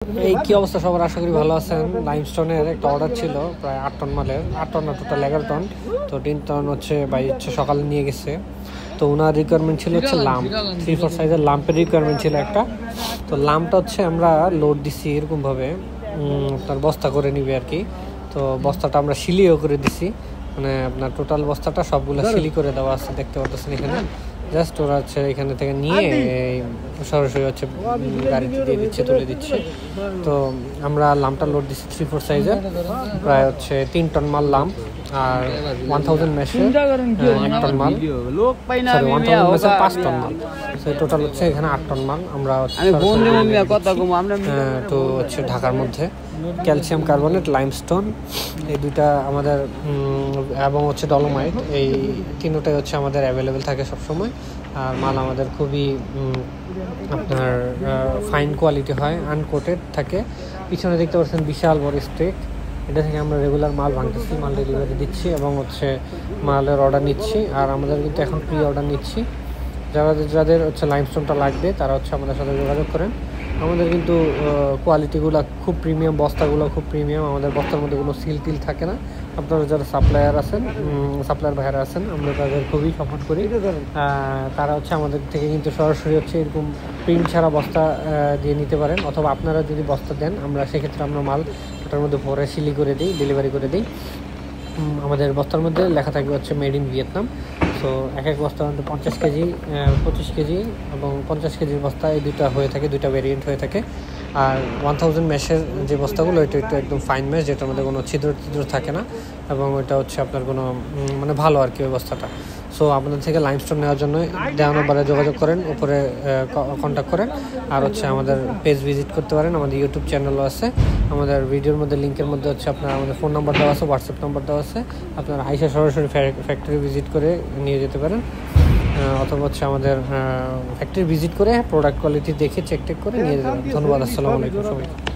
এই কি অবস্থা সবার, আশা করি ভালো আছেন। লাইমস্টোনের একটা অর্ডার ছিল প্রায় 8 টন মালের, 8 টন না টোটাল 11 টন। তো 3 টন হচ্ছে ভাই হচ্ছে সকালে নিয়ে গেছে। তো ওনার রিকোয়ারমেন্ট ছিল হচ্ছে লাম্প, 3/4 সাইজের লাম্পের রিকোয়ারমেন্ট ছিল একটা। তো লাম্পটা হচ্ছে আমরা লোড দিছি এরকমভাবে, আপনার বস্তা করে নিবে আর কি। তো বস্তাটা আমরা সিলিও করে দিছি, মানে আপনার টোটাল বস্তাটা সবগুলো সিলি করে দেওয়া আছে, দেখতে পাচ্ছেন এখানে। জাস্ট ওরা হচ্ছে এখানে থেকে নিয়ে সরাসরি হচ্ছে গাড়িতে দিয়ে দিচ্ছে, তুলে দিচ্ছে। তো আমরা লাম্পটা লোড দিচ্ছি 3/4 সাইজের, প্রায় হচ্ছে 3 টন মাল লাম্প আর 1000 মেশে 1 টন মাল, সরি 1000 মেশে 5 টন মাল। সেই টোটাল হচ্ছে এখানে 8 টন মাল আমরা তো হচ্ছে ঢাকার মধ্যে। ক্যালসিয়াম কার্বনেট, লাইমস্টোন এই দুইটা আমাদের, এবং হচ্ছে ডলোমাইট, এই তিনটাই হচ্ছে আমাদের অ্যাভেলেবেল থাকে সবসময়। আর মাল আমাদের খুবই আপনার ফাইন কোয়ালিটি হয়, আনকোটেড থাকে। পিছনে দেখতে পাচ্ছেন বিশাল বড় স্টেক, এটা থেকে আমরা রেগুলার মাল ভাঙতেছি, মাল ডেলিভারি দিচ্ছি এবং হচ্ছে মালের অর্ডার নিচ্ছি। আর আমাদের কিন্তু এখন প্রি অর্ডার নিচ্ছি। যাদের হচ্ছে লাইমস্টোনটা লাগবে তারা হচ্ছে আমাদের সাথে যোগাযোগ করেন। আমাদের কিন্তু কোয়ালিটিগুলো খুব প্রিমিয়াম, বস্তাগুলো খুব প্রিমিয়াম, আমাদের বস্তার মধ্যে কোনো সিল টিল থাকে না। আপনারা যারা সাপ্লায়ার ভাইয়ারা আছেন, আমরা তাদের খুবই সাপোর্ট করি। তারা হচ্ছে আমাদের থেকে কিন্তু সরাসরি হচ্ছে এরকম প্রিন্ট ছাড়া বস্তা দিয়ে নিতে পারেন, অথবা আপনারা যদি বস্তা দেন আমরা সেক্ষেত্রে আমরা মাল ওটার মধ্যে ভরে সিলি করে দিই, ডেলিভারি করে দিই। আমাদের বস্তার মধ্যে লেখা থাকবে হচ্ছে মেড ইন ভিয়েতনাম। সো এক বস্তার মধ্যে 50 কেজি, 25 কেজি এবং 50 কেজির বস্তা, এই দুইটা হয়ে থাকে, দুইটা ভেরিয়েন্ট হয়ে থাকে। আর 1000 মেশের যে বস্তাগুলো, এটা একদম ফাইন মেশ, যেটার মধ্যে কোনো ছিদ্র থাকে না, এবং ওইটা হচ্ছে আপনার কোনো মানে ভালো আর কি ওই বস্তাটা। সো আপনাদের থেকে লাইমস্টোন নেওয়ার জন্য দেওয়া নম্বরে যোগাযোগ করেন, উপরে কন্ট্যাক্ট করেন। আর হচ্ছে আমাদের পেজ ভিজিট করতে পারেন, আমাদের ইউটিউব চ্যানেলও আছে। আমাদের ভিডিওর মধ্যে লিঙ্কের মধ্যে হচ্ছে আপনার আমাদের ফোন নাম্বার দেওয়া আছে, হোয়াটসঅ্যাপ নাম্বার দেওয়া আছে। আপনারা আইসা সরাসরি ফ্যাক্টরি ভিজিট করে নিয়ে যেতে পারেন, অথবা হচ্ছে আমাদের ফ্যাক্টরি ভিজিট করে প্রোডাক্ট কোয়ালিটি দেখে চেক করে নিয়ে যেতে পারেন। ধন্যবাদ, আসসালামু আলাইকুম সবাইকে।